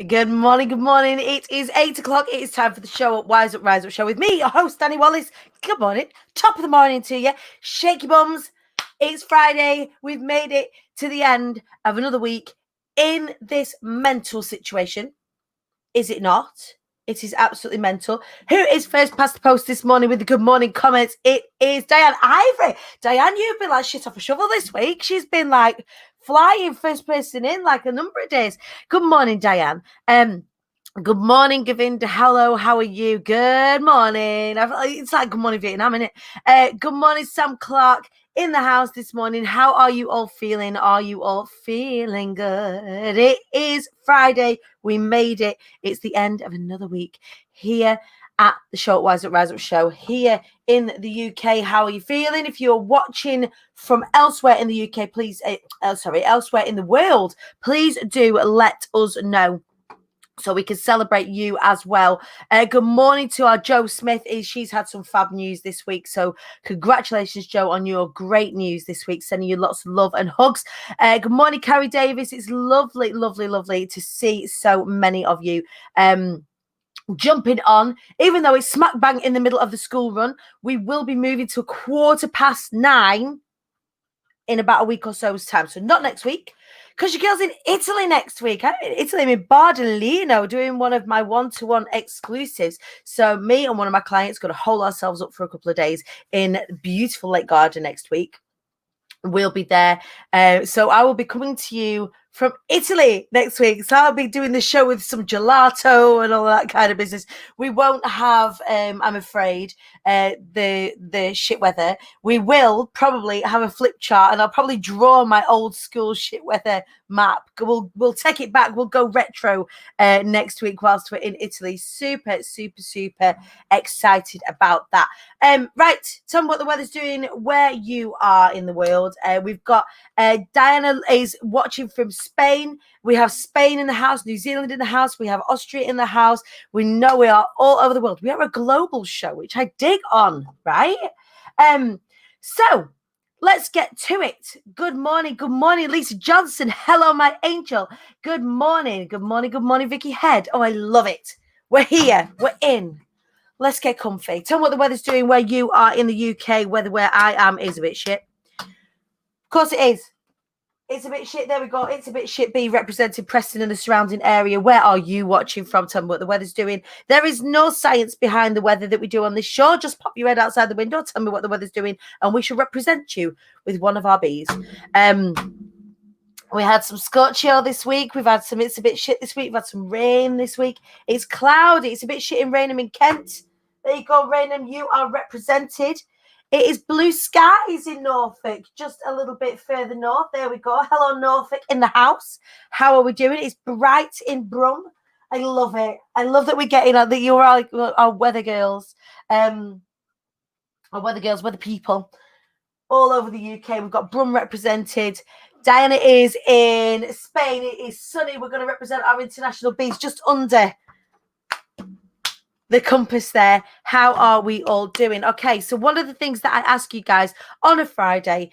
Good morning, good morning. It is 8 o'clock. It is time for the show up, Wise Up, Rise Up show with me, your host, Danny Wallace. Good morning. Top of the morning to you. Shake your bums. It's Friday. We've made it to the end of another week in this mental situation. Is it not? It is absolutely mental. Who is first past the post this morning with the good morning comments? It is Diane Ivory. Diane, you've been like shit off a shovel this week. She's been like flying first person in like a number of days. Good morning, Diane. Good morning, Govinda. Hello, how are you? Good morning. It's like good morning, Vietnam, isn't it? Good morning, Sam Clark in the house this morning. How are you all feeling? Are you all feeling good? It is Friday. We made it. It's the end of another week here at the show at Wise Up Rise Up show here in the UK. How are you feeling? If you're watching from elsewhere in the UK, please, elsewhere in the world, please do let us know, so we can celebrate you as well. Good morning to our Joe Smith. She's had some fab news this week. So congratulations, Joe, on your great news this week. Sending you lots of love and hugs. Good morning, Carrie Davis. It's lovely, lovely, lovely to see so many of you jumping on. Even though it's smack bang in the middle of the school run, we will be moving to 9:15 in about a week or so's time. So not next week, because your girl's in Italy next week. I'm in Italy. I'm in Bardolino doing one of my one-to-one exclusives. So me and one of my clients going to hold ourselves up for a couple of days in beautiful Lake Garda next week. We'll be there. So I will be coming to you from Italy next week. So I'll be doing the show with some gelato and all that kind of business. We won't have, I'm afraid, the shit weather. We will probably have a flip chart, and I'll probably draw my old school shit weather map. We'll take it back. We'll go retro next week whilst we're in Italy. Super, super, super excited about that. Right, tell me what the weather's doing where you are in the world. We've got Diana is watching from Spain. We have Spain in the house, New Zealand in the house. We have Austria in the house. We know we are all over the world. We are a global show, which I dig on, right? So let's get to it. Good morning, Lisa Johnson. Hello, my angel. Good morning, Vicky Head. Oh, I love it. We're here. We're in. Let's get comfy. Tell me what the weather's doing where you are in the UK. Weather where I am is a bit shit. Of course it is. It's a bit shit. There we go. It's a bit shit. Be representing Preston and the surrounding area. Where are you watching from? Tell me what the weather's doing. There is no science behind the weather that we do on this show. Just pop your head outside the window. Tell me what the weather's doing, and we shall represent you with one of our bees. We had some scorchio this week. We've had some it's a bit shit this week. We've had some rain this week. It's cloudy. It's a bit shit in Rainham in Kent. There you go, Rainham. You are represented. It is blue skies in Norfolk, just a little bit further north. There we go. Hello, Norfolk in the house. How are we doing? It's bright in Brum. I love it. I love that we're getting that you're our weather girls. Weather people all over the UK. We've got Brum represented. Diana is in Spain. It is sunny. We're going to represent our international bees just under the compass there. How are we all doing? Okay, so one of the things that I ask you guys on a Friday,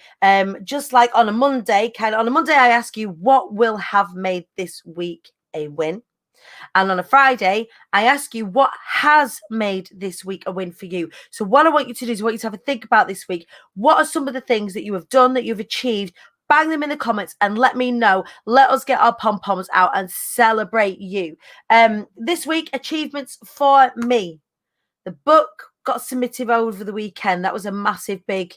just like on a Monday, I ask you what will have made this week a win. And on a Friday, I ask you what has made this week a win for you. So what I want you to do is I want you to have a think about this week. What are some of the things that you have done, that you've achieved? Bang them in the comments and let me know. Let us get our pom-poms out and celebrate you. This week, achievements for me. The book got submitted over the weekend. That was a massive, big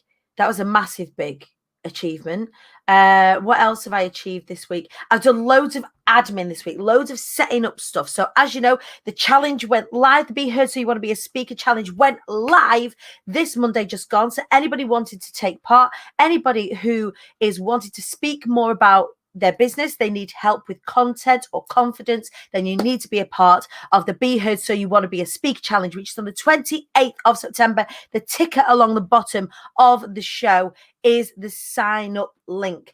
achievement. What else have I achieved this week? I've done loads of admin this week, loads of setting up stuff. So as you know, the challenge went live. The Be Heard So You Want to Be a Speaker challenge went live this Monday just gone. So anybody wanted to take part, anybody who is wanting to speak more about their business, they need help with content or confidence, then you need to be a part of the Be Heard So You Want to Be a Speaker challenge, which is on the 28th of September. The ticker along the bottom of the show is the sign up link.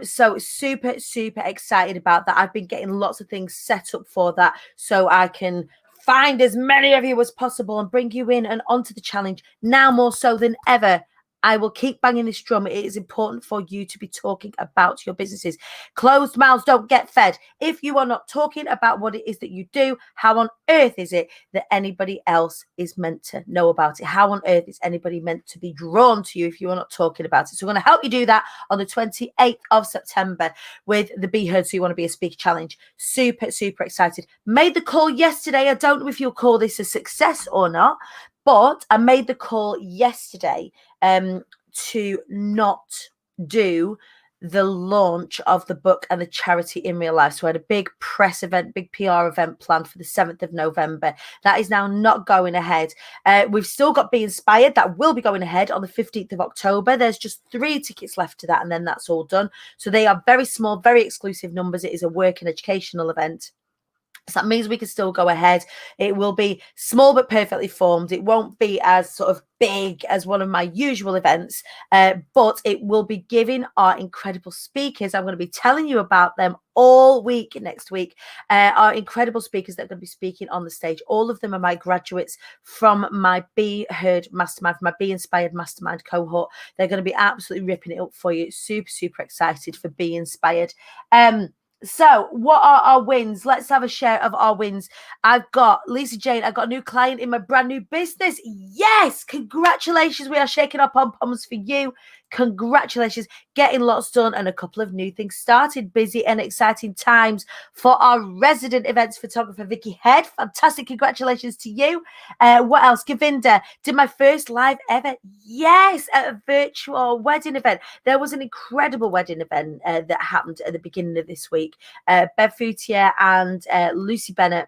So super, super excited about that. I've been getting lots of things set up for that so I can find as many of you as possible and bring you in and onto the challenge now more so than ever. I will keep banging this drum. It is important for you to be talking about your businesses. Closed mouths don't get fed. If you are not talking about what it is that you do, how on earth is it that anybody else is meant to know about it? How on earth is anybody meant to be drawn to you if you are not talking about it? So we're going to help you do that on the 28th of September with the Be Heard So You Want to Be a Speaker Challenge. Super, super excited. Made the call yesterday. I don't know if you'll call this a success or not, but I made the call yesterday to not do the launch of the book and the charity in real life. So I had a big press event, big PR event planned for the 7th of November. That is now not going ahead. We've still got Be Inspired. That will be going ahead on the 15th of October. There's just 3 tickets left to that, and then that's all done. So they are very small, very exclusive numbers. It is a work and educational event. So that means we can still go ahead. It will be small but perfectly formed. It won't be as sort of big as one of my usual events, but it will be giving our incredible speakers. I'm going to be telling you about them all week next week. Our incredible speakers that are going to be speaking on the stage. All of them are my graduates from my Be Heard Mastermind, from my Be Inspired Mastermind cohort. They're going to be absolutely ripping it up for you. Super, super excited for Be Inspired. So what are our wins? Let's have a share of our wins. I've got Lisa Jane. I've got a new client in my brand new business. Yes, congratulations. We are shaking our pom-poms for you. Congratulations. Getting lots done and a couple of new things started. Busy and exciting times for our resident events photographer, Vicky Head. Fantastic. Congratulations to you. What else? Govinda, did my first live ever. Yes, at a virtual wedding event. There was an incredible wedding event that happened at the beginning of this week. Bev Foutier and Lucy Bennett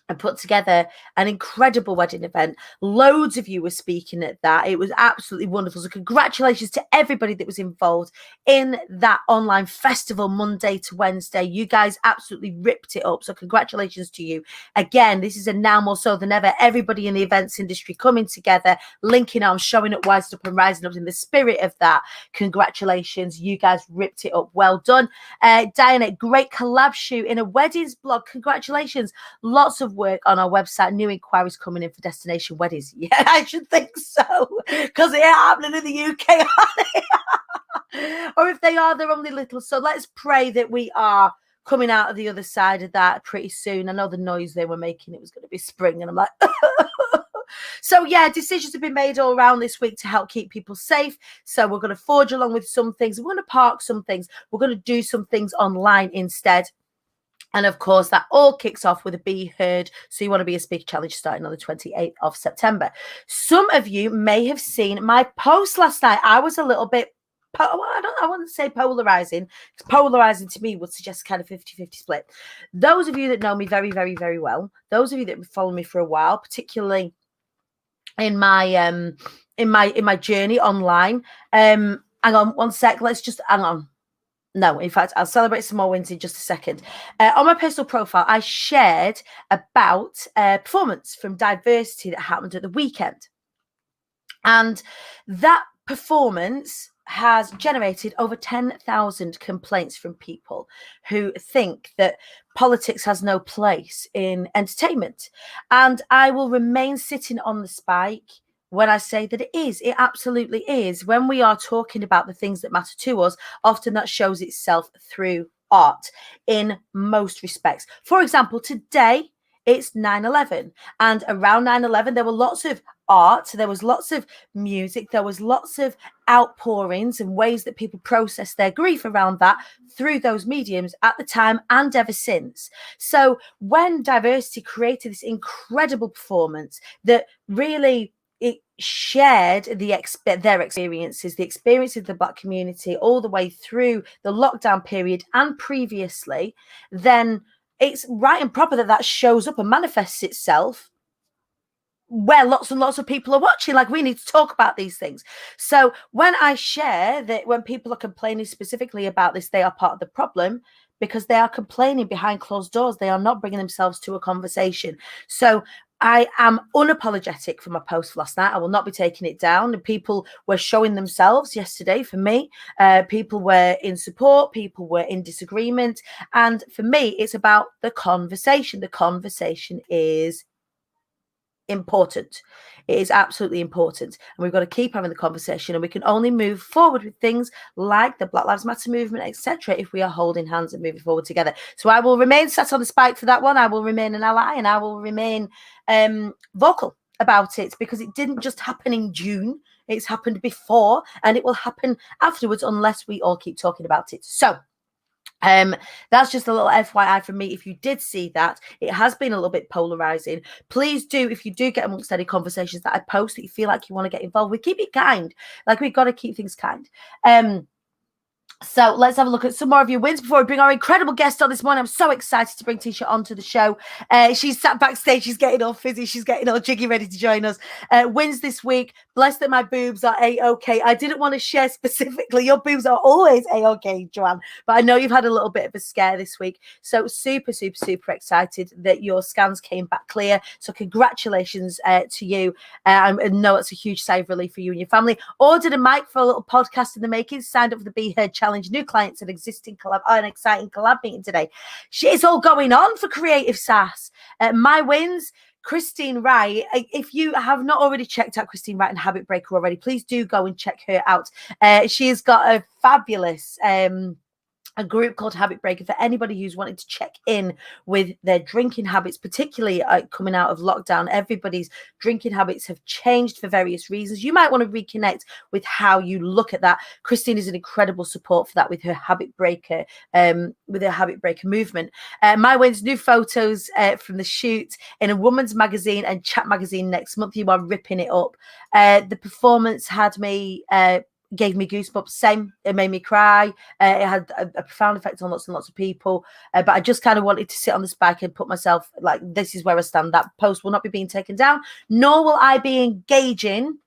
and put together an incredible wedding event. Loads of you were speaking at that. It was absolutely wonderful. So congratulations to everybody that was involved in that online festival Monday to Wednesday. You guys absolutely ripped it up. So congratulations to you. Again, this is a now more so than ever. Everybody in the events industry coming together, linking arms, showing up, wising up and rising up in the spirit of that. Congratulations. You guys ripped it up. Well done. Diana, great collab shoot in a weddings blog. Congratulations. Lots of work on our website. New inquiries coming in for destination weddings. Yeah, I should think so, because they're happening in the UK, or if they are, they're only little. So let's pray that we are coming out of the other side of that pretty soon. I know the noise they were making, it was going to be spring, and I'm like so yeah, decisions have been made all around this week to help keep people safe. So we're going to forge along with some things. We're going to park some things. We're going to do some things online instead. And of course, that all kicks off with a Be Heard So You Want to Be a Speaker Challenge starting on the 28th of September. Some of you may have seen my post last night. I was a little bit, I wouldn't say polarizing. Polarizing to me would suggest kind of 50-50 split. Those of you that know me very, very, very well, those of you that follow me for a while, particularly in my journey online. Hang on one sec. Let's just hang on. No, in fact, I'll celebrate some more wins in just a second. On my personal profile, I shared about performance from diversity that happened at the weekend. And that performance has generated over 10,000 complaints from people who think that politics has no place in entertainment. And I will remain sitting on the spike when I say that it is. It absolutely is. When we are talking about the things that matter to us, often that shows itself through art in most respects. For example, today it's 9/11, and around 9/11 there were lots of art, there was lots of music, there was lots of outpourings and ways that people process their grief around that through those mediums at the time and ever since. So when diversity created this incredible performance that really it shared their experiences, the experience of the Black community all the way through the lockdown period and previously, then it's right and proper that that shows up and manifests itself where lots and lots of people are watching. Like, we need to talk about these things. So when I share that, when people are complaining specifically about this, they are part of the problem, because they are complaining behind closed doors. They are not bringing themselves to a conversation. So I am unapologetic for my post last night. I will not be taking it down. People were showing themselves yesterday for me. People were in support. People were in disagreement. And for me, it's about the conversation. The conversation is important. It is absolutely important. And we've got to keep having the conversation, and we can only move forward with things like the Black Lives Matter movement, etc., if we are holding hands and moving forward together. So I will remain sat on the spike for that one. I will remain an ally, and I will remain vocal about it, because it didn't just happen in June. It's happened before, and it will happen afterwards unless we all keep talking about it. So that's just a little FYI from me. If you did see that, it has been a little bit polarizing. Please do, if you do get amongst any conversations that I post that you feel like you want to get involved with, keep it kind. Like, we've got to keep things kind. So let's have a look at some more of your wins before we bring our incredible guest on this morning. I'm so excited to bring Tichea onto the show. She's sat backstage. She's getting all fizzy. She's getting all jiggy, ready to join us. Wins this week. Blessed that my boobs are A-OK. I didn't want to share specifically. Your boobs are always A-OK, Joanne. But I know you've had a little bit of a scare this week. So super, super, super excited that your scans came back clear. So congratulations to you. I know it's a huge sigh of relief for you and your family. Ordered a mic for a little podcast in the making. Signed up for the Be Heard Challenge. New clients and existing collab. An exciting collab meeting today. It's all going on for Creative Sass. My wins. Christine Wright. If you have not already checked out Christine Wright and Habit Breaker already, please do go and check her out. She has got a fabulous a group called Habit Breaker for anybody who's wanting to check in with their drinking habits, particularly coming out of lockdown. Everybody's drinking habits have changed for various reasons. You might want to reconnect with how you look at that. Christine is an incredible support for that with her Habit Breaker, movement. My wins, new photos from the shoot in a woman's magazine and chat magazine next month. You are ripping it up. The performance had me gave me goosebumps. Same, it made me cry. It had a profound effect on lots and lots of people. But I just kind of wanted to sit on the spike and put myself like, this is where I stand. That post will not be being taken down, nor will I be engaging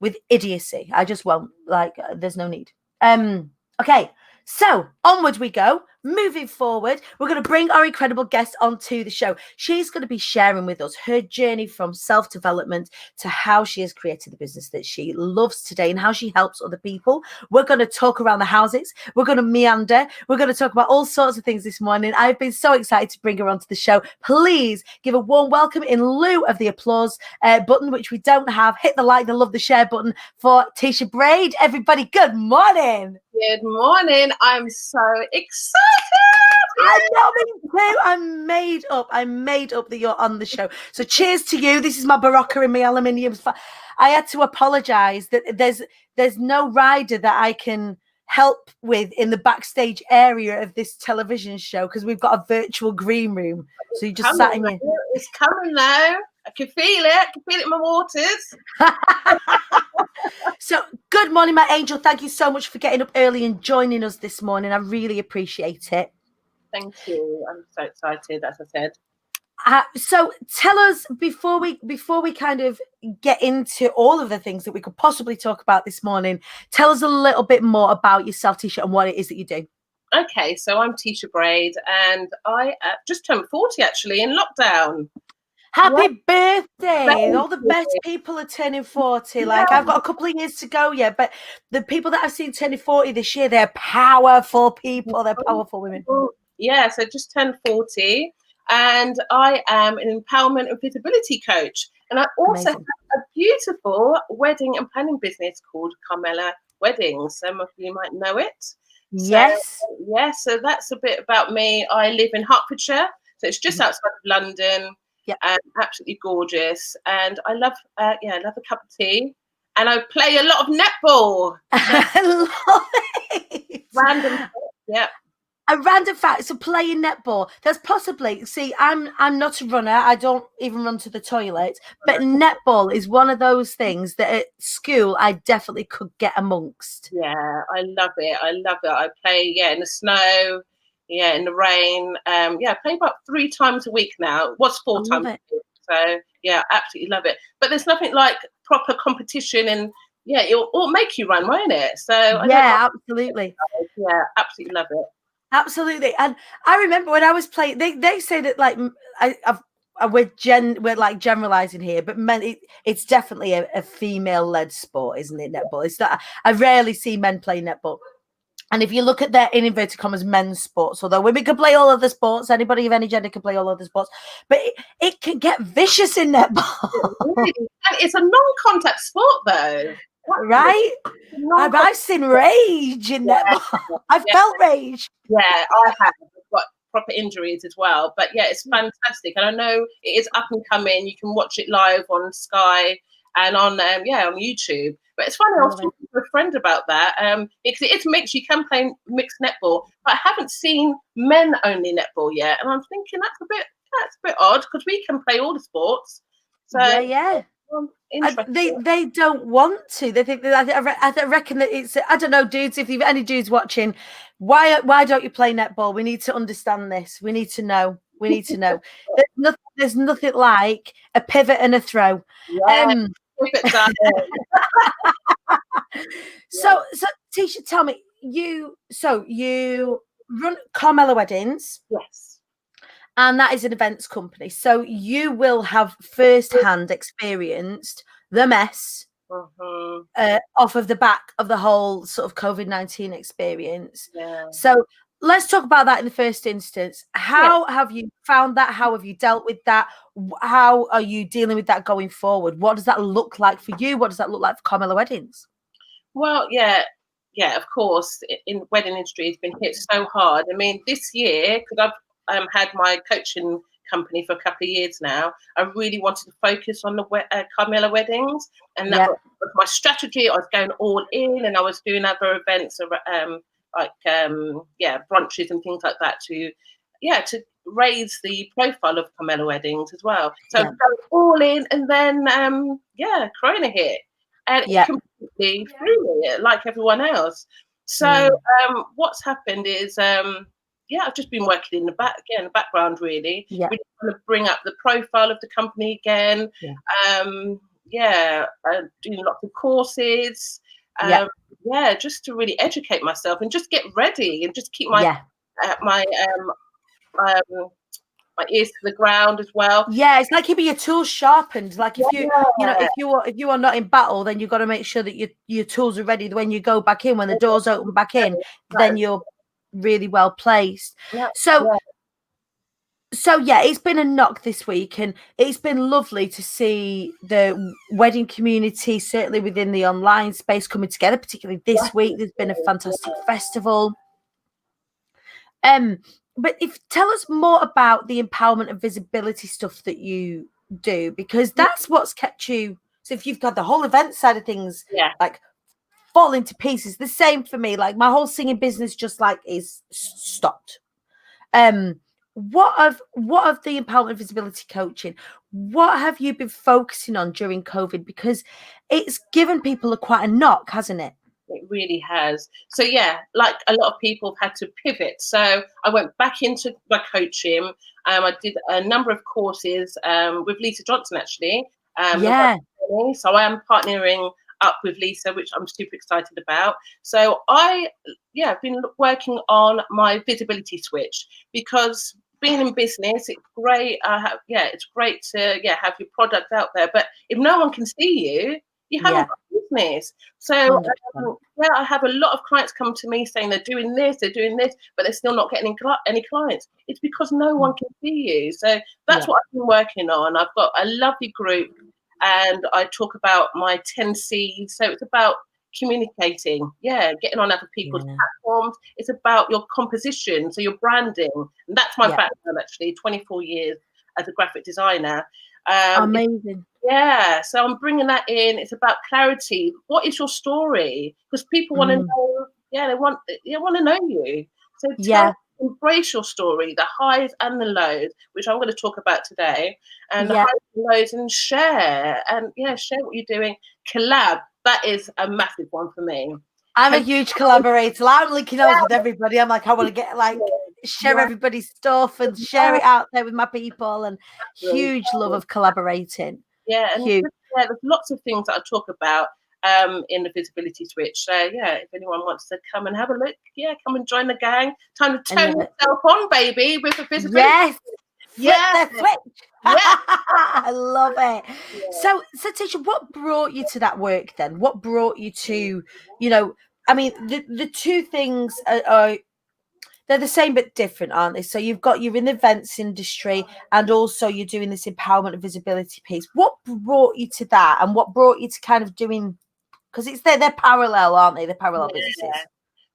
with idiocy. I just won't. Like, there's no need. Okay. So onward we go. Moving forward, we're going to bring our incredible guest onto the show. She's going to be sharing with us her journey from self-development to how she has created the business that she loves today and how she helps other people. We're going to talk around the houses. We're going to meander. We're going to talk about all sorts of things this morning. I've been so excited to bring her onto the show. Please give a warm welcome in lieu of the applause button, which we don't have. Hit the like, the love, the share button for Tichea Brade. Everybody, good morning. Good morning. I'm so excited. I know, me too. I'm made up that you're on the show. So cheers to you. This is my Barocca in my aluminium. I had to apologise that there's no rider that I can help with in the backstage area of this television show because we've got a virtual green room. So you just sat in your... It's coming now. I can feel it. I can feel it in my waters. So good morning, my angel. Thank you so much for getting up early and joining us this morning. I really appreciate it. Thank you. I'm so excited, as I said. So tell us, before we kind of get into all of the things that we could possibly talk about this morning, tell us a little bit more about yourself, Tichea, and what it is that you do. Okay, so I'm Tichea Brade, and I just turned 40 actually in lockdown. Happy birthday! All the best people are turning 40. Like, I've got a couple of years to go yet, but the people that I've seen turning 40 this year, they're powerful people. They're powerful women. Yeah, so just turned 40, and I am an empowerment and visibility coach. And I also have a beautiful wedding and planning business called Carmela Weddings. Some of you might know it. Yes. So that's a bit about me. I live in Hertfordshire, so it's just outside of London. Yeah, absolutely gorgeous, and I love I love a cup of tea, and I play a lot of netball. I love it. Random, yeah. A random fact. So playing netball. There's possibly. See, I'm not a runner. I don't even run to the toilet. But netball is one of those things that at school I definitely could get amongst. Yeah, I love it. I play in the snow. Yeah, in the rain. I play about 3 times a week now. It was 4 times a week. So yeah, absolutely love it. But there's nothing like proper competition, and it'll make you run, won't it? So absolutely. Yeah, absolutely love it. Absolutely. And I remember when I was playing, they say that like we're like generalizing here, but men, it's definitely a female led sport, isn't it? Netball. It's not. I rarely see men play netball. And if you look at their, in inverted commas, men's sports, although women can play all other sports, anybody of any gender can play all other sports, but it can get vicious in netball. Really, and it's a non-contact sport, though. Right? I've seen rage in netball. I've felt rage. Yeah, I have. I've got proper injuries as well. But yeah, it's fantastic. And I know it is up and coming. You can watch it live on Sky and on YouTube. But it's funny, I was talking to a friend about that. Because it is mixed, you can play mixed netball, but I haven't seen men only netball yet. And I'm thinking that's a bit odd, because we can play all the sports. So yeah. They don't want to. They think that I reckon that it's, I don't know, dudes, if you've any dudes watching, why don't you play netball? We need to understand this. We need to know. There's nothing like a pivot and a throw. Yeah. So Tichea, tell me, you run Carmela Weddings. Yes. And that is an events company. So you will have first-hand experienced the mess off of the back of the whole sort of COVID-19 experience. Yeah. So let's talk about that in the first instance. How have you found that? How have you dealt with that? How are you dealing with that going forward? What does that look like for you? What does that look like for Carmela Weddings? Well, yeah, of course, in wedding industry, it's been hit so hard. I mean, this year, because I've had my coaching company for a couple of years now, I really wanted to focus on the Carmela Weddings, and that was my strategy. I was going all in, and I was doing other events, brunches and things like that to raise the profile of Carmela Weddings as well. So going all in, and then Corona hit, and it completely threw me like everyone else. So what's happened is I've just been working in the background really. Yeah. Really want to bring up the profile of the company again. Doing lots of courses. Just to really educate myself and just get ready and just keep my my ears to the ground as well. Yeah, it's like keeping your tools sharpened. Like if if you are not in battle, then you've got to make sure that your tools are ready when you go back in, when the doors open back in, then you're really well placed. So it's been a knock this week, and it's been lovely to see the wedding community, certainly within the online space, coming together, particularly this week. There's been a fantastic festival. But tell us more about the empowerment and visibility stuff that you do, because that's what's kept you. So if you've got the whole event side of things, like fall into pieces. The same for me. Like my whole singing business just like is stopped. What of the empowerment and visibility coaching? What have you been focusing on during COVID? Because it's given people quite a knock, hasn't it? It really has. So like a lot of people have had to pivot. So I went back into my coaching. I did a number of courses with Lisa Johnson, actually. So I am partnering up with Lisa, which I'm super excited about. So I've been working on my visibility switch, because being in business, it's great. It's great to have your product out there, but if no one can see you, you haven't got business. So I have a lot of clients come to me saying they're doing this, but they're still not getting any clients. It's because no one can see you. So that's what I've been working on. I've got a lovely group, and I talk about my 10 C's. So it's about communicating, getting on other people's platforms. It's about your composition, so your branding. And that's my background, actually, 24 years as a graphic designer. Amazing. So I'm bringing that in. It's about clarity. What is your story? Because people want to know. They want to know you. So embrace your story, the highs and the lows, which I'm going to talk about today, and the highs and lows, and share. And share what you're doing. Collab. That is a massive one for me. I'm a huge collaborator. I'm linking arms with everybody. I'm like, I want to get share everybody's stuff and share it out there with my people, and huge love of collaborating. There's lots of things that I talk about in the visibility switch. So if anyone wants to come and have a look, come and join the gang. Time to turn yourself on, baby, with the visibility. Switch. I love it. So Tichea, what brought you to that work then? What brought you to, I mean, the two things are they're the same but different, aren't they? So you're in the events industry, and also you're doing this empowerment and visibility piece. What brought you to that, and what brought you to kind of doing? Because they're parallel, aren't they? They're parallel businesses.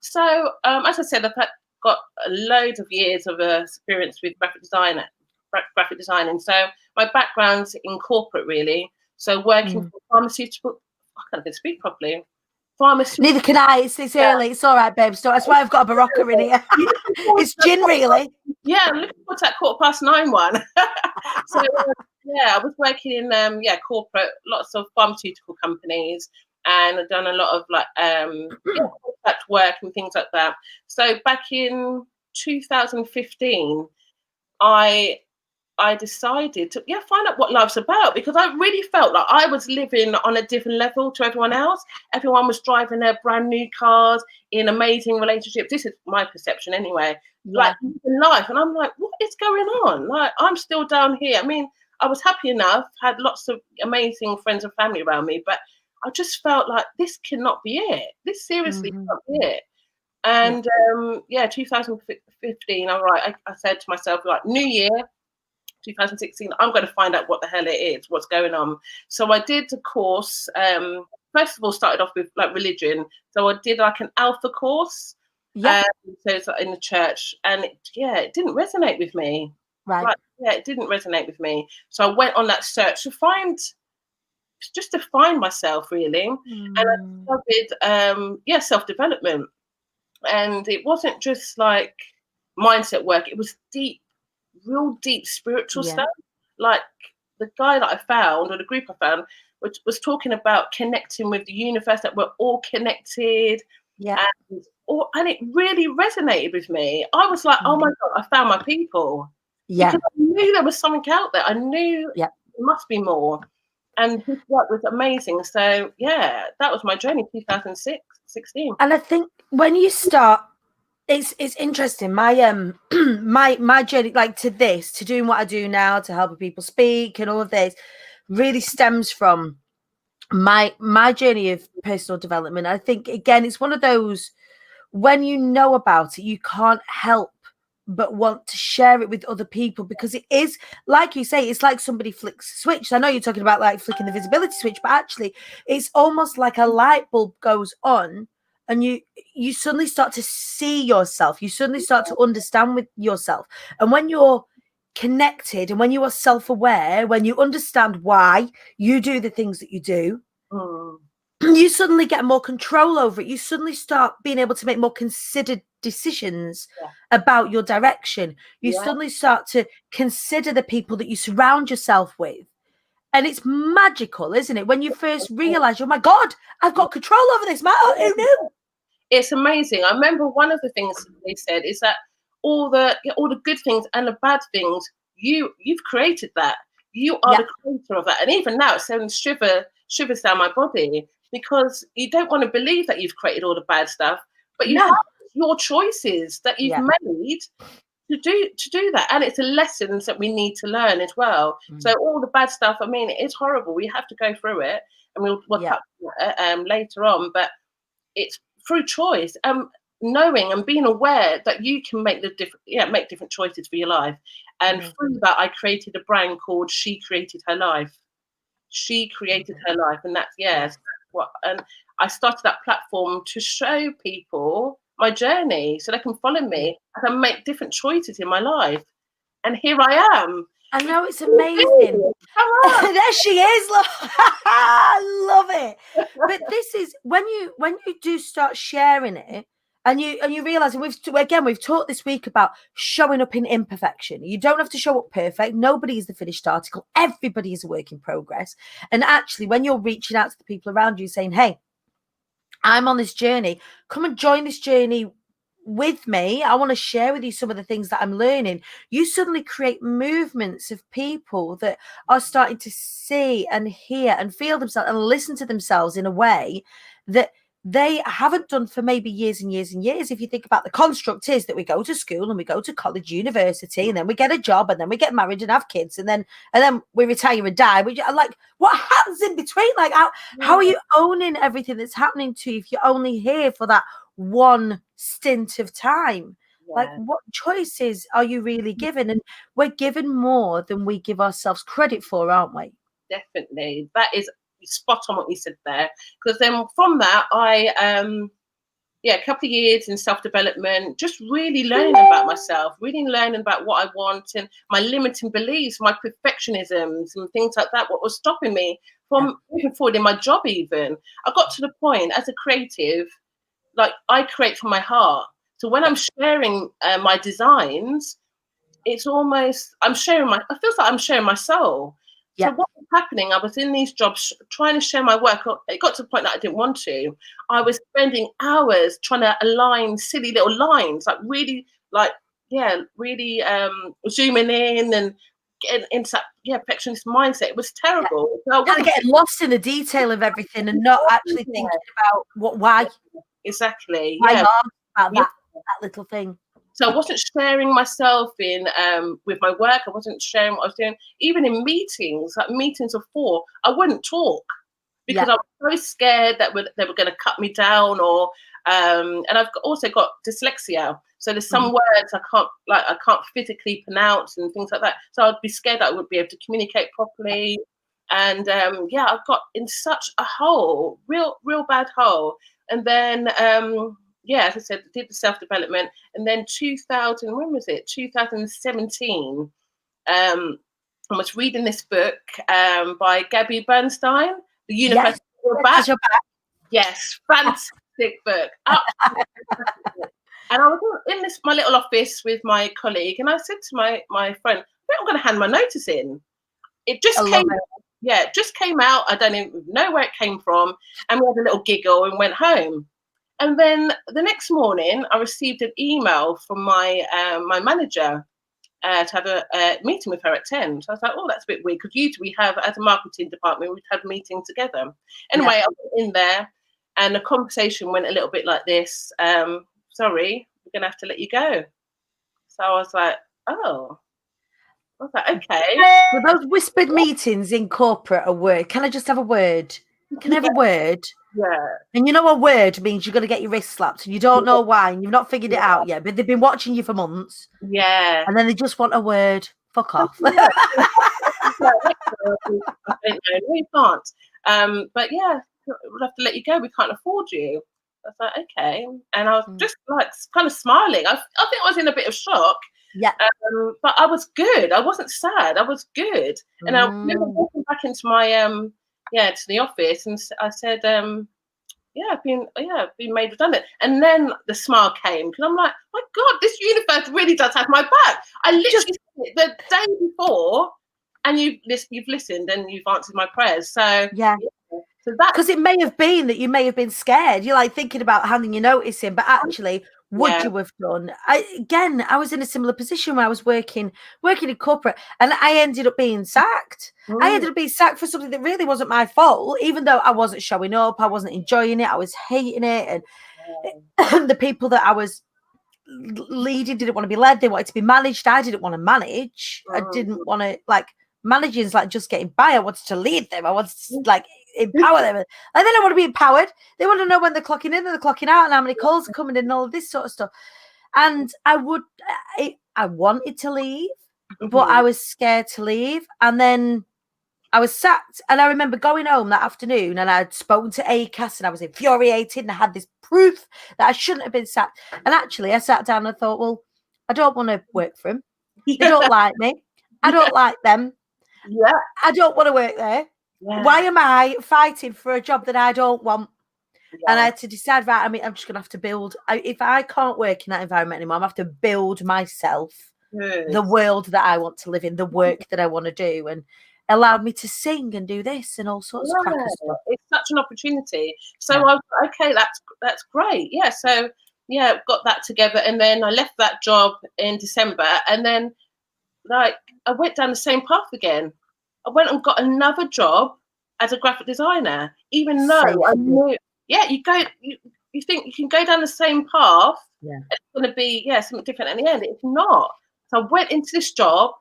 So, as I said, got loads of years of experience with graphic designing. So my background's in corporate, really. So working for pharmaceutical, I can't even speak properly. Neither can I. It's early. It's all right, babe. So that's why I've got a Barocca in here. It's gin, really. Yeah, I'm looking forward to that 9:15 one. So I was working in corporate, lots of pharmaceutical companies, and I've done a lot of contract work and things like that. So back in 2015, I decided to find out what life's about, because I really felt like I was living on a different level to everyone else. Everyone was driving their brand new cars, in amazing relationships. This is my perception anyway. Like in life, and I'm like, what is going on? Like, I'm still down here. I mean, I was happy enough, had lots of amazing friends and family around me, but I just felt like this cannot be it. This seriously can't be it. And 2015, I said to myself, like, new year, 2016, I'm going to find out what the hell it is, what's going on. So I did a course. First of all, started off with like religion. So I did like an Alpha course. So it's in the church, and it didn't resonate with me. Right. Like, it didn't resonate with me. So I went on that search to find myself, really. And I discovered, self-development. And it wasn't just like mindset work. It was real deep spiritual stuff. Like the guy that I found, or the group I found, was talking about connecting with the universe, that we're all connected. And it really resonated with me. I was like, oh my God, I found my people. Because I knew there was something out there. I knew there must be more. And his work was amazing. So that was my journey, 2016. And I think when you start, it's interesting. My my journey, like to doing what I do now, to helping people speak and all of this, really stems from my journey of personal development. I think, again, it's one of those, when you know about it, you can't help but want to share it with other people, because it is, like you say, it's like somebody flicks a switch. I know you're talking about like flicking the visibility switch, but actually it's almost like a light bulb goes on, and you suddenly start to see yourself. You suddenly start to understand with yourself. And when you're connected, and when you are self-aware, when you understand why you do the things that you do, you suddenly get more control over it. You suddenly start being able to make more considered decisions about your direction. You suddenly start to consider the people that you surround yourself with. And it's magical, isn't it? When you first realize, oh my God, I've got control over this. Who knew? It's amazing. I remember one of the things they said is that all the good things and the bad things, you've created that. You are the creator of that. And even now, it's sending shivers down my body, because you don't want to believe that you've created all the bad stuff, but you have your choices that you've made to do that. And it's a lessons that we need to learn as well. So all the bad stuff, I mean, it's horrible. We have to go through it, and we'll touch on it later on, but it's through choice, knowing and being aware that you can make make different choices for your life. And through that, I created a brand called She Created Her Life. She created her life, and that's and I started that platform to show people my journey, so they can follow me. I can make different choices in my life, and here I am. I know, it's amazing. There she is. I love it. But this is when you do start sharing it, and you realize, and we've talked this week about showing up in imperfection. You don't have to show up perfect. Nobody is the finished article. Everybody is a work in progress. And actually, when you're reaching out to the people around you saying, hey, I'm on this journey, come and join this journey with me. I want to share with you some of the things that I'm learning. You suddenly create movements of people that are starting to see and hear and feel themselves and listen to themselves in a way that they haven't done for maybe years and years and years. If you think about the construct is that we go to school and we go to college, university, and then we get a job and then we get married and have kids and then we retire and die. Which I'm like, what happens in between? Like how are you owning everything that's happening to you if you're only here for that one stint of time? Like, what choices are you really given? And we're given more than we give ourselves credit for, aren't we? Definitely. That is spot on what you said there. Because then from that, I, a couple of years in self-development, just really learning about myself, really learning about what I want and my limiting beliefs, my perfectionisms and things like that, what was stopping me from moving forward in my job even. I got to the point as a creative, like I create from my heart. So when I'm sharing my designs, it's almost, it feels like I'm sharing my soul. So what was happening, I was in these jobs trying to share my work. It got to the point that I didn't want to. I was spending hours trying to align silly little lines, like really zooming in and getting into that perfectionist mindset. It was terrible. So kind of getting lost in the detail of everything and not actually thinking about why. Exactly. Why about that little thing. So I wasn't sharing myself in with my work. I wasn't sharing what I was doing. Even in meetings, like meetings of 4, I wouldn't talk because I was so scared that they were going to cut me down. Or and I've also got dyslexia, so there's some words I can't physically pronounce and things like that. So I'd be scared that I wouldn't be able to communicate properly. And I got in such a hole, real bad hole. And then as I said, did the self-development, and then 2017, I was reading this book by Gabby Bernstein, The Universe Back. Yes, fantastic book. And I was in my little office with my colleague, and I said to my friend, I think I'm going to hand my notice in. It just came out. I don't even know where it came from. And we had a little giggle and went home. And then the next morning, I received an email from my manager to have a meeting with her at 10. So I was like, oh, that's a bit weird, because usually we have, as a marketing department, we'd have meetings together. Anyway, I went in there, and the conversation went a little bit like this. Sorry, we're going to have to let you go. So I was like, oh. I was like, okay. Well, those whispered meetings in corporate are word. Can I just have a word? Can I have a word? Yeah. And you know, a word means you're going to get your wrist slapped and you don't know why and you've not figured it out yet, but they've been watching you for months. Yeah. And then they just want a word. Fuck off. I don't know. We can't. But yeah, we'll have to let you go. We can't afford you. I was like, okay. And I was just like kind of smiling. I think I was in a bit of shock. Yeah. But I was good. I wasn't sad. I was good. And I remember walking back into my to the office, and I said, I've been made redundant. And then the smile came, because I'm like, my God, this universe really does have my back. I literally the day before, and you've listened and you've answered my prayers. So so that, because it may have been that you may have been scared. You're like thinking about handing your notice in, but actually, would you have done? I was in a similar position where I was working in corporate, and I ended up being sacked. I ended up being sacked for something that really wasn't my fault, even though I wasn't showing up, I wasn't enjoying it, I was hating it, and the people that I was leading didn't want to be led, they wanted to be managed. I didn't want to manage. I didn't want to, like, managing is like just getting by. I wanted to lead them. I wanted to like empower them, and then I want to be empowered. They want to know when they're clocking in and they're clocking out and how many calls are coming in and all of this sort of stuff. And I wanted to leave, but I was scared to leave. And then I was sacked. And I remember going home that afternoon, and I'd spoken to ACAS, and I was infuriated, and I had this proof that I shouldn't have been sacked. And actually I sat down and I thought, well, I don't want to work for him. They don't like me. I don't like them. Yeah. I don't want to work there. Yeah. Why am I fighting for a job that I don't want? Yeah. And I had to decide, right, I'm just going to have to build. If I can't work in that environment anymore, I'm going to have to build myself the world that I want to live in, the work that I want to do, and allowed me to sing and do this and all sorts of cracker stuff. It's such an opportunity. So I was like, okay, that's great. Yeah. So got that together, and then I left that job in December, and then like I went down the same path again. I went and got another job as a graphic designer, even though I knew you go, you think you can go down the same path. Yeah. It's going to be something different in the end. It's not. So I went into this job,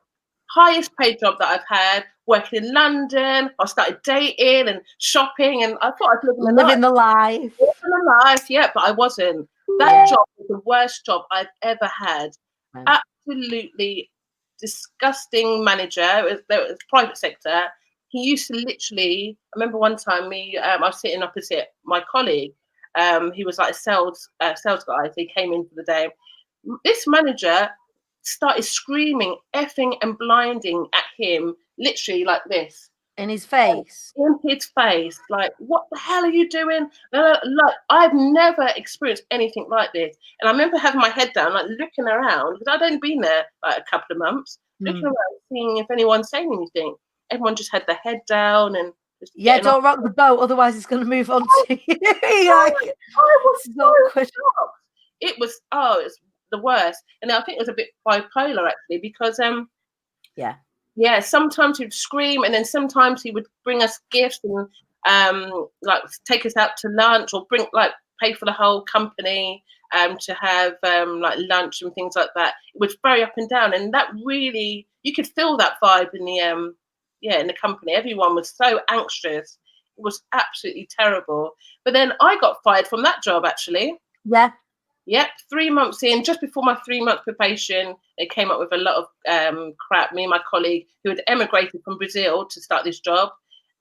highest paid job that I've had, working in London. I started dating and shopping, and I thought I was Living the life. Living the life, yeah, but I wasn't. That job was the worst job I've ever had. Right. Absolutely disgusting manager. It was private sector. He used to literally. I remember one time I was sitting opposite my colleague. He was like a sales guy. So he came in for the day. This manager started screaming, effing and blinding at him, literally like this. In his face. In his face, like, what the hell are you doing? Like, I've never experienced anything like this. And I remember having my head down, like looking around, because I'd only been there like a couple of months, looking around, seeing if anyone's saying anything. Everyone just had their head down and just don't rock the boat, otherwise it's going to move on to you. I was so shocked. It was the worst. And I think it was a bit bipolar actually, because sometimes he'd scream, and then sometimes he would bring us gifts and like take us out to lunch, or pay for the whole company to have like lunch and things like that. It was very up and down, and that really, you could feel that vibe in the company. Everyone was so anxious. It was absolutely terrible. But then I got fired from that job actually. Yeah. Yep, 3 months in, just before my 3-month probation, they came up with a lot of crap. Me and my colleague, who had emigrated from Brazil to start this job,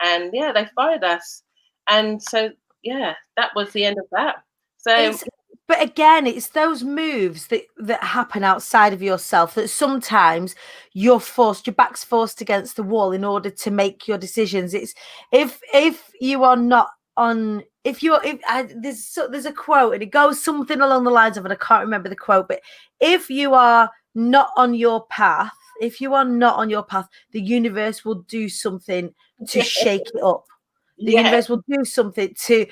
and they fired us. And so that was the end of that. So, but again, it's those moves that happen outside of yourself that sometimes your back's forced against the wall in order to make your decisions. It's if you are not on. There's a quote, and it goes something along the lines of, and I can't remember the quote, but if you are not on your path, the universe will do something to shake it up. The universe will do something to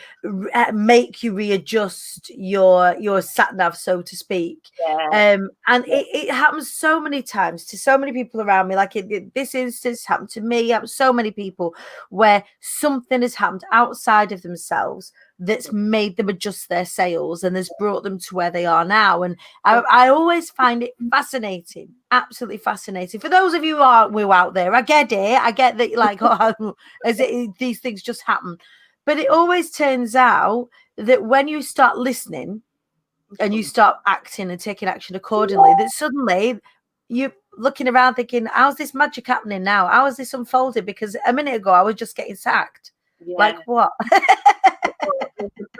make you readjust your sat nav, so to speak. And it happens so many times to so many people around me. Like this instance happened to me. So many people where something has happened outside of themselves that's made them adjust their sails and has brought them to where they are now. And I always find it fascinating, absolutely fascinating. For those of you who are out there, I get it. I get that, like, these things just happen. But it always turns out that when you start listening and you start acting and taking action accordingly, that suddenly you're looking around thinking, how's this magic happening now? How is this unfolding? Because a minute ago, I was just getting sacked. Like what?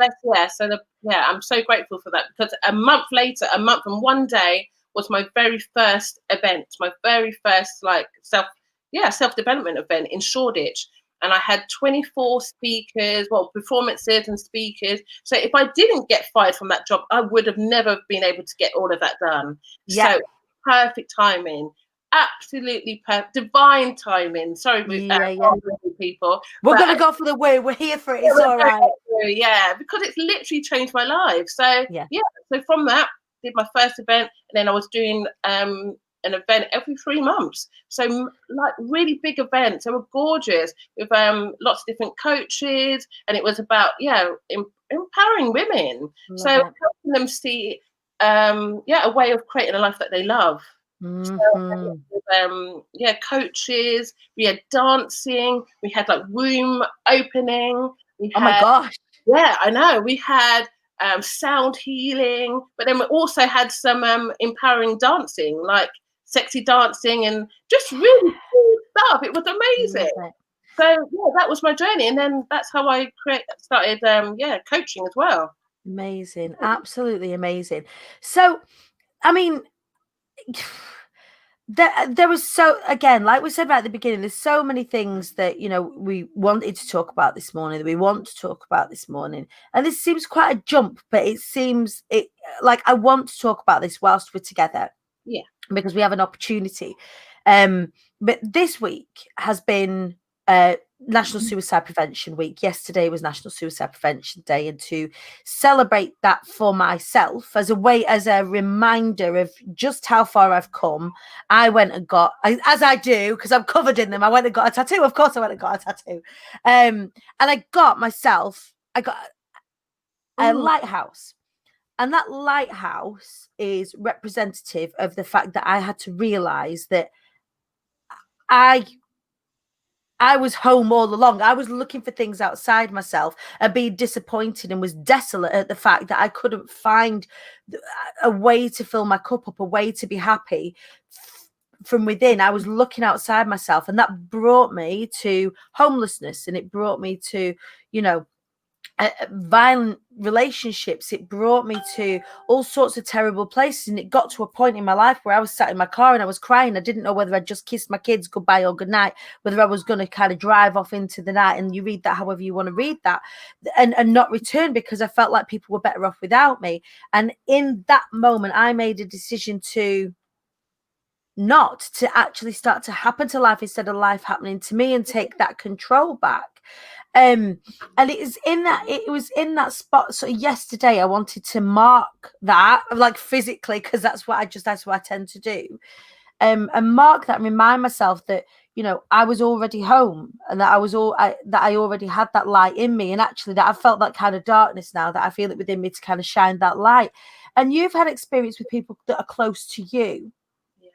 I'm so grateful for that, because a month and 1 day was my very first event, my very first self-development event in Shoreditch. And I had 24 performances and speakers. So if I didn't get fired from that job, I would have never been able to get all of that done. Yeah. So perfect timing. Absolutely perfect, divine timing. Sorry, people. We're going to go for the win. We're here for it. It's all right. Yeah, because it's literally changed my life. So so from that, did my first event, and then I was doing an event every 3 months. So like really big events. They were gorgeous with lots of different coaches, and it was about empowering women. So helping them see a way of creating a life that they love. So, coaches, we had dancing, we had like womb opening, my gosh, I know, we had sound healing, but then we also had some empowering dancing, like sexy dancing, and just really cool stuff. It was amazing. So that was my journey, and then that's how I started coaching as well. Amazing, absolutely amazing. So I mean, there was again, like we said right at the beginning, there's so many things that we wanted to talk about this morning, and this seems quite a jump, but it seems like I want to talk about this whilst we're together, because we have an opportunity. But this week has been National Suicide Prevention Week. Yesterday was National Suicide Prevention Day, and to celebrate that for myself as a reminder of just how far I've come, I went and got, as I do, because I'm covered in them, I went and got a tattoo. Of course I went and got a tattoo. And I got a lighthouse. And that lighthouse is representative of the fact that I had to realize that I was home all along. I was looking for things outside myself and being disappointed and was desolate at the fact that I couldn't find a way to fill my cup up, a way to be happy from within. I was looking outside myself, and that brought me to homelessness, and it brought me to, violent relationships. It brought me to all sorts of terrible places, and it got to a point in my life where I was sat in my car and I was crying. I didn't know whether I'd just kissed my kids goodbye or goodnight, whether I was going to kind of drive off into the night, and you read that however you want to read that, and not return, because I felt like people were better off without me. And in that moment I made a decision to actually start to happen to life instead of life happening to me, and take that control back. And it was in that spot. So yesterday I wanted to mark that, like, physically, because that's what I tend to do. And mark that and remind myself that, I was already home, and that I already had that light in me, and actually that I felt that kind of darkness now, that I feel it within me to kind of shine that light. And you've had experience with people that are close to you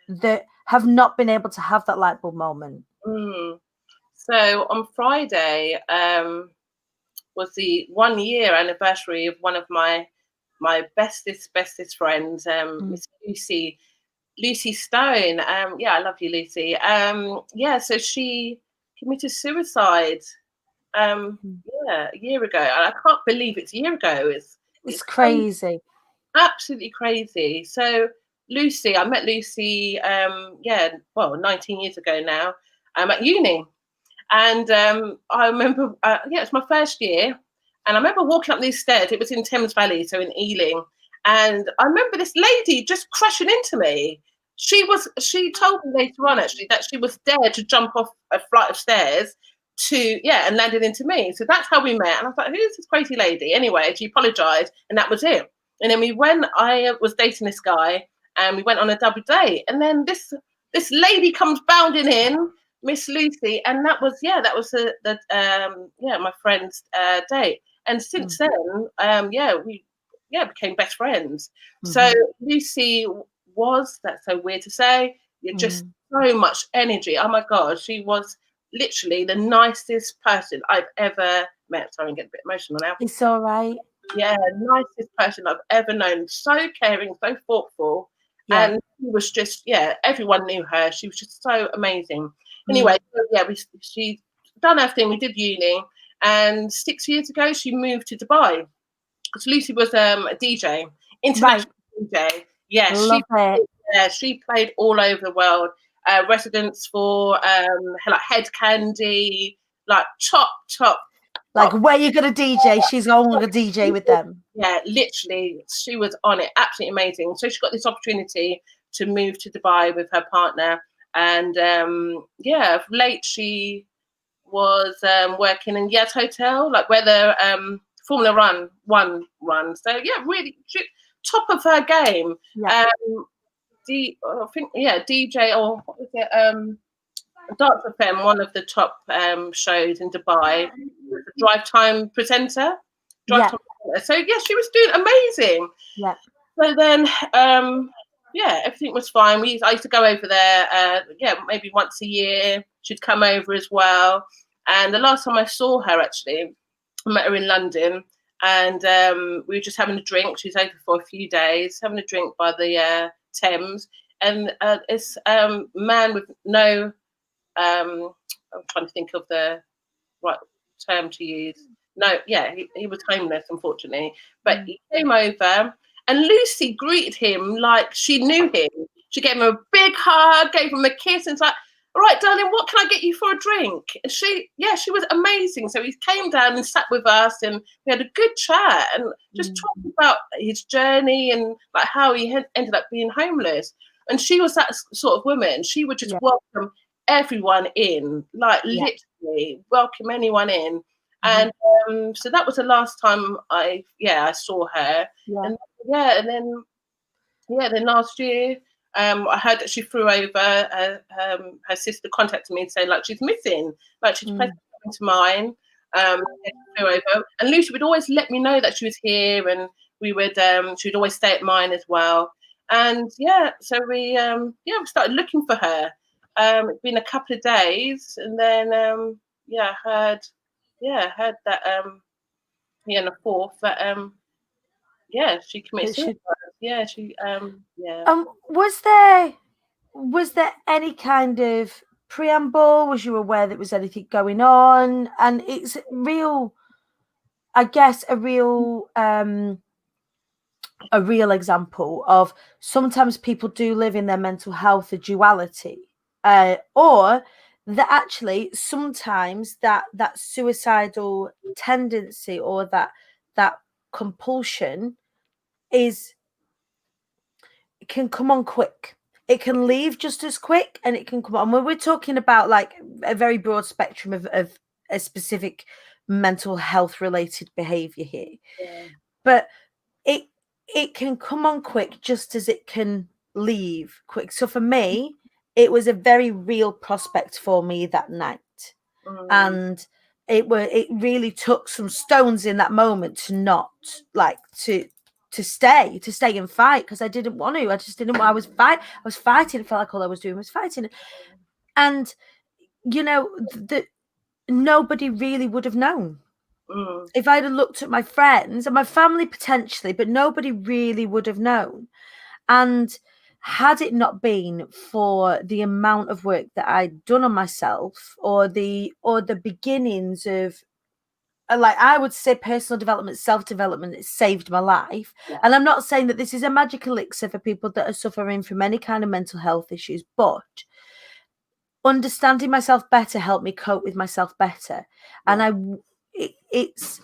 that have not been able to have that light bulb moment. So on Friday was the 1 year anniversary of one of my bestest friends, Miss Lucy Stone. I love you, Lucy. So she committed suicide a year ago. And I can't believe it's a year ago. It's crazy. Absolutely crazy. So Lucy, I met Lucy 19 years ago now. I'm at uni. And I remember, it's my first year. And I remember walking up these stairs. It was in Thames Valley, so in Ealing. And I remember this lady just crashing into me. She told me later on, actually, that she was dared to jump off a flight of stairs and landed into me. So that's how we met. And I was like, who's this crazy lady? Anyway, she apologized, and that was it. And then I was dating this guy, and we went on a double date. And then this lady comes bounding in, Miss Lucy, and that was my friend's date. And since then, we became best friends. So Lucy that's so weird to say, just so much energy. Oh my God, she was literally the nicest person I've ever met. Sorry, I'm getting a bit emotional now. It's all right. Yeah, nicest person I've ever known. So caring, so thoughtful. Yeah. And she was just, everyone knew her. She was just so amazing. Anyway, she's done her thing. We did uni. And 6 years ago, she moved to Dubai. Because Lucy was a DJ, international DJ. Yeah, she played all over the world. Residents for like Head Candy, like top. Like, where you gonna DJ? She's going to DJ with them. Yeah, literally, she was on it. Absolutely amazing. So she got this opportunity to move to Dubai with her partner, and of late she was working in Yas Hotel, like where the Formula One runs. So really top of her game. Yeah. DJ, or what was it? Dance FM, one of the top shows in Dubai, the drive time presenter. So she was doing amazing. Yeah. So then, everything was fine. I used to go over there, maybe once a year. She'd come over as well. And the last time I saw her, actually, I met her in London, and we were just having a drink. She was over for a few days, having a drink by the Thames, and this man with no. I'm trying to think of the right term to use. No, he was homeless, unfortunately. But he came over, and Lucy greeted him like she knew him. She gave him a big hug, gave him a kiss, and it's like, all right, darling, what can I get you for a drink? And she was amazing. So he came down and sat with us, and we had a good chat and just talked about his journey and like how he had ended up being homeless. And she was that sort of woman. She would just welcome everyone in, like literally welcome anyone in. And so that was the last time I saw her. And then last year I heard that she flew over. Her sister contacted me and said like she's missing, like she's supposed to come to mine. Go over. And Lucy would always let me know that she was here, and we would she would always stay at mine as well. And so we started looking for her. It's been a couple of days, and then heard that on the 4th that she committed suicide. Yeah, she was there any kind of preamble? Was you aware there was anything going on? And it's real, I guess, a real example of sometimes people do live in their mental health a duality, or that actually sometimes that suicidal tendency or that compulsion can come on quick. It can leave just as quick, and it can come on. When we're talking about like a very broad spectrum of a specific mental health related behavior here, but it can come on quick just as it can leave quick. So for me, it was a very real prospect for me that night. And it really took some stones in that moment to not like to stay and fight, because I didn't want to. I just didn't want. I was fighting. It felt like all I was doing was fighting. And that nobody really would have known. If I'd have looked at my friends and my family potentially, but nobody really would have known. And had it not been for the amount of work that I'd done on myself, or the beginnings of, like, I would say personal development, self-development, it saved my life. And I'm not saying that this is a magic elixir for people that are suffering from any kind of mental health issues, but understanding myself better helped me cope with myself better. And it's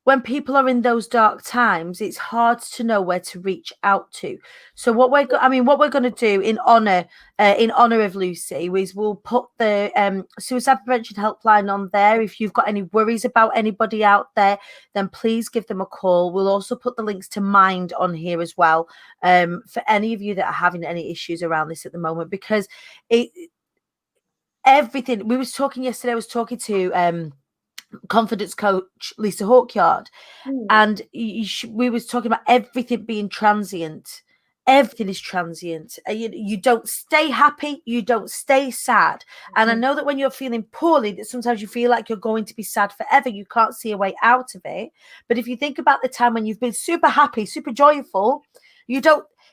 when people are in those dark times, it's hard to know where to reach out to. So what we're going to do in honor of Lucy is we'll put the suicide prevention helpline on there. If you've got any worries about anybody out there, then please give them a call. We'll also put the links to Mind on here as well, for any of you that are having any issues around this at the moment, because everything we was talking yesterday, I was talking to confidence coach Lisa Hawkyard, and we was talking about everything being transient. Everything is transient. You don't stay happy, you don't stay sad. And I know that when you're feeling poorly, that sometimes you feel like you're going to be sad forever. You can't see a way out of it. But if you think about the time when you've been super happy, super joyful,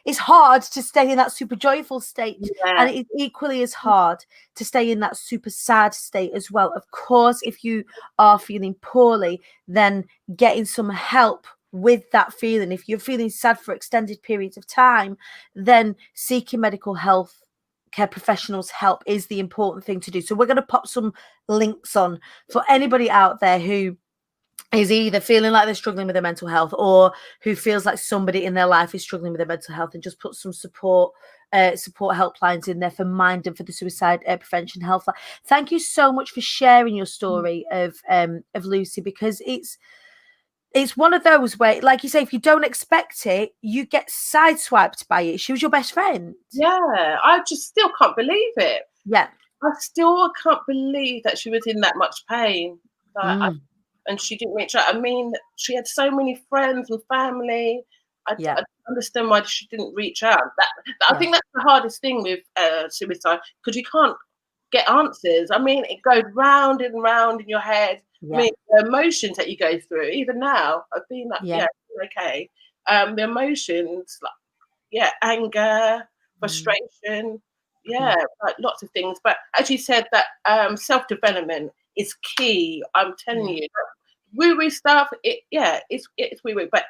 it's hard to stay in that super joyful state. And it's equally as hard to stay in that super sad state as well. Of course, if you are feeling poorly, then getting some help with that feeling. If you're feeling sad for extended periods of time, then seeking medical health care professionals' help is the important thing to do. So we're going to pop some links on for anybody out there who is either feeling like they're struggling with their mental health, or who feels like somebody in their life is struggling with their mental health, and just put some support helplines in there for Mind and for the suicide prevention helpline. Thank you so much for sharing your story of Lucy, because it's one of those where, like you say, if you don't expect it, you get sideswiped by it. She was your best friend. I just still can't believe it. I still can't believe that she was in that much pain. And she didn't reach out. I mean, she had so many friends and family. I don't understand why she didn't reach out. I think that's the hardest thing with suicide, because you can't get answers. I mean, it goes round and round in your head. I mean, the emotions that you go through, even now, I've been like, okay. The emotions, like, anger, frustration, like lots of things. But as you said, that self-development is key. I'm telling you, woo-woo stuff, it's woo-woo, but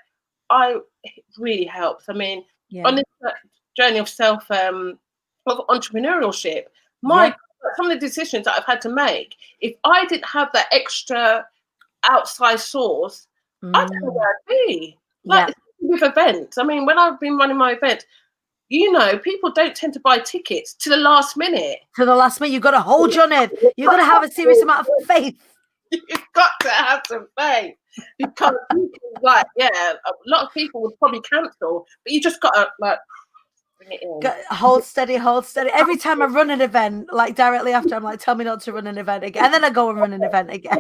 it really helps. I mean, on this journey of of entrepreneurship, some of the decisions that I've had to make, if I didn't have that extra outside source, I don't know where I'd be. Like with events, I mean, when I've been running my event, people don't tend to buy tickets to the last minute. You've got to hold your nerve. You've got to have a serious amount of faith. You've got to have some faith, because a lot of people would probably cancel, but you just got to Bring it in. Hold steady, hold steady. Every time I run an event, like directly after, I'm like, tell me not to run an event again. And then I go and run an event again.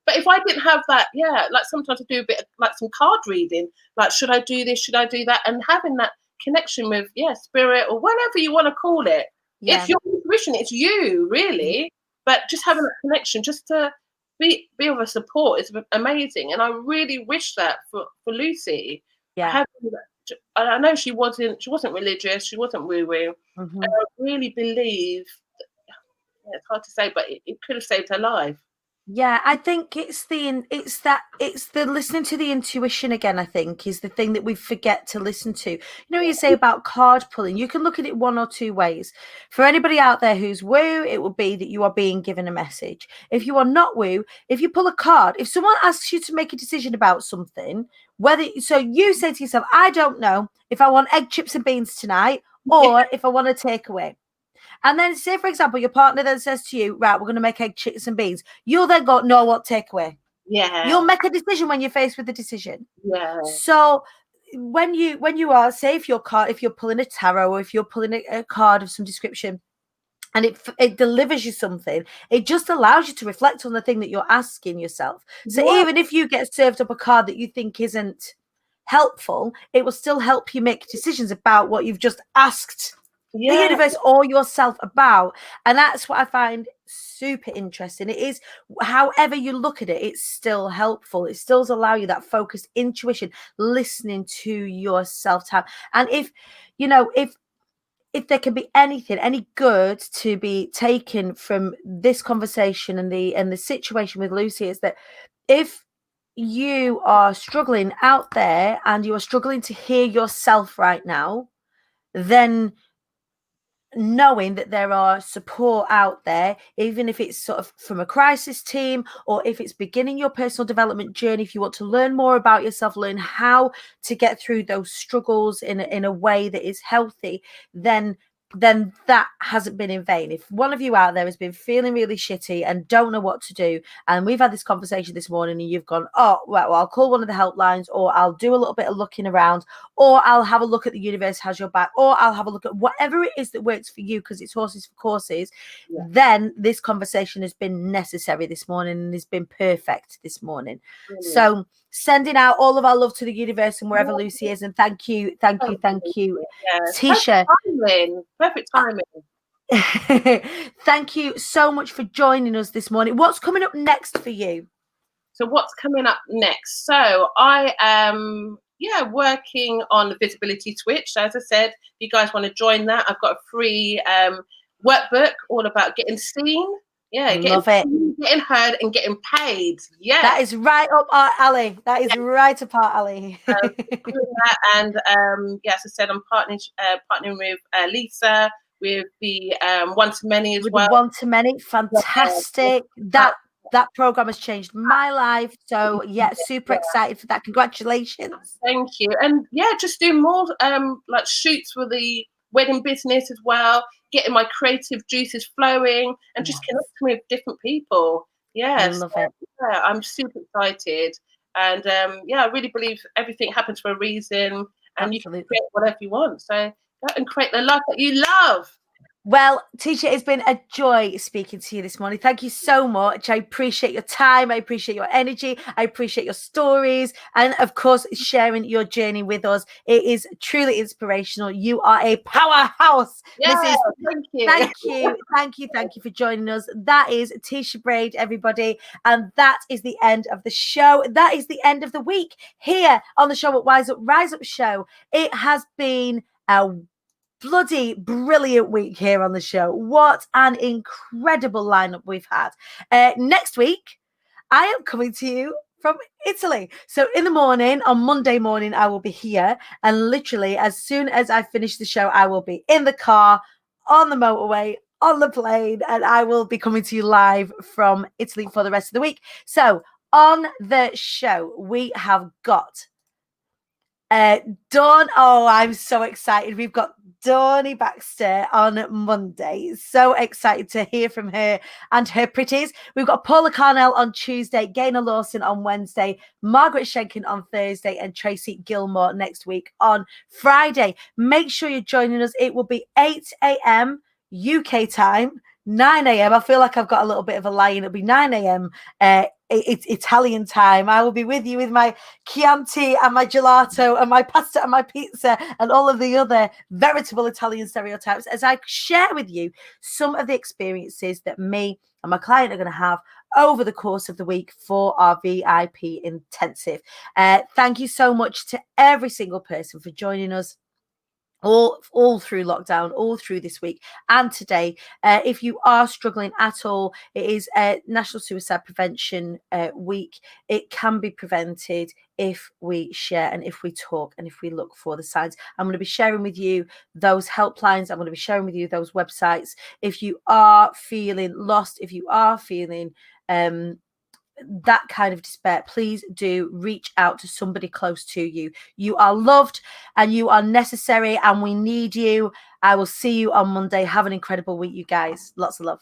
But if I didn't have that, like sometimes I do a bit of, like some card reading, like should I do this, should I do that, and having that connection with spirit or whatever you want to call it. It's your intuition, it's you really, but just having that connection, just to be of a support is amazing. And I really wish that for Lucy. I know she wasn't religious, she wasn't woo-woo. And I really believe, it's hard to say, but it could have saved her life. Yeah, I think it's the listening to the intuition again, I think, is the thing that we forget to listen to. You know, you say about card pulling, you can look at it one or two ways. For anybody out there who's woo, it will be that you are being given a message. If you are not woo, if you pull a card, if someone asks you to make a decision about something, so you say to yourself, I don't know if I want egg, chips and beans tonight or if I want a takeaway. And then say, for example, your partner then says to you, right, we're going to make egg, chips and beans. You'll then go, no, what takeaway? Yeah. You'll make a decision when you're faced with the decision. Yeah. So when you are, say if you're pulling a tarot or if you're pulling a card of some description and it delivers you something, it just allows you to reflect on the thing that you're asking yourself. So even if you get served up a card that you think isn't helpful, it will still help you make decisions about what you've just asked the universe or yourself about. And that's what I find super interesting. It is, however you look at it, it's still helpful. It still allow you that focused intuition, listening to yourself time. And if there can be any good to be taken from this conversation and the situation with Lucy, is that if you are struggling out there and you are struggling to hear yourself right now, then knowing that there are support out there, even if it's sort of from a crisis team or if it's beginning your personal development journey, if you want to learn more about yourself, learn how to get through those struggles in a way that is healthy, then that hasn't been in vain. If one of you out there has been feeling really shitty and don't know what to do, and we've had this conversation this morning and you've gone, oh, well, I'll call one of the helplines, or I'll do a little bit of looking around, or I'll have a look at the universe has your back, or I'll have a look at whatever it is that works for you, because it's horses for courses, then this conversation has been necessary this morning and has been perfect this morning. So sending out all of our love to the universe and wherever Lucy is, and thank you, Tichea. Perfect timing. Thank you so much for joining us this morning. What's coming up next for you? So what's coming up next? So I am working on the visibility switch. So as I said, if you guys want to join that, I've got a free workbook all about getting seen. Love it. Getting heard and getting paid. Yeah, that is right up our alley. That is right up our alley. And as I said, I'm partnering with Lisa with the one-to-many as well. One-to-many, fantastic. That program has changed my life. So super excited for that. Congratulations. Thank you. And just do more like shoots for the wedding business as well, getting my creative juices flowing and just connecting with different people. I love it. I'm super excited. And I really believe everything happens for a reason, and you can create whatever you want. So go and create the life that you love. Well, Tichea, it's been a joy speaking to you this morning. Thank you so much. I appreciate your time. I appreciate your energy. I appreciate your stories. And of course, sharing your journey with us. It is truly inspirational. You are a powerhouse. Thank you. Thank you for joining us. That is Tichea Brade, everybody. And that is the end of the show. That is the end of the week here on the show at Wise Up, Rise Up Show. It has been a bloody brilliant week here on the show. What an incredible lineup we've had. Next week, I am coming to you from Italy. So in the morning, on Monday morning, I will be here. And literally, as soon as I finish the show, I will be in the car, on the motorway, on the plane, and I will be coming to you live from Italy for the rest of the week. So on the show, we have got Dawn, oh, I'm so excited. We've got Dawny Baxter on Monday. So excited to hear from her and her pretties. We've got Paula Carnell on Tuesday, Gaynor Lawson on Wednesday, Margaret Schenken on Thursday, and Tracy Gilmore next week on Friday. Make sure you're joining us. It will be 8 a.m. UK time, 9 a.m. I feel like I've got a little bit of a lie in. It'll be 9 a.m. It's Italian time. I will be with you with my Chianti and my gelato and my pasta and my pizza and all of the other veritable Italian stereotypes as I share with you some of the experiences that me and my client are going to have over the course of the week for our VIP intensive. Thank you so much to every single person for joining us all through lockdown, all through this week and today. If you are struggling at all, it is National Suicide Prevention Week. It can be prevented if we share and if we talk and if we look for the signs. I'm going to be sharing with you those helplines. I'm going to be sharing with you those websites. If you are feeling lost, if you are feeling that kind of despair, please do reach out to somebody close to you. You are loved and you are necessary and we need you. I will see you on Monday. Have an incredible week, you guys. Lots of love.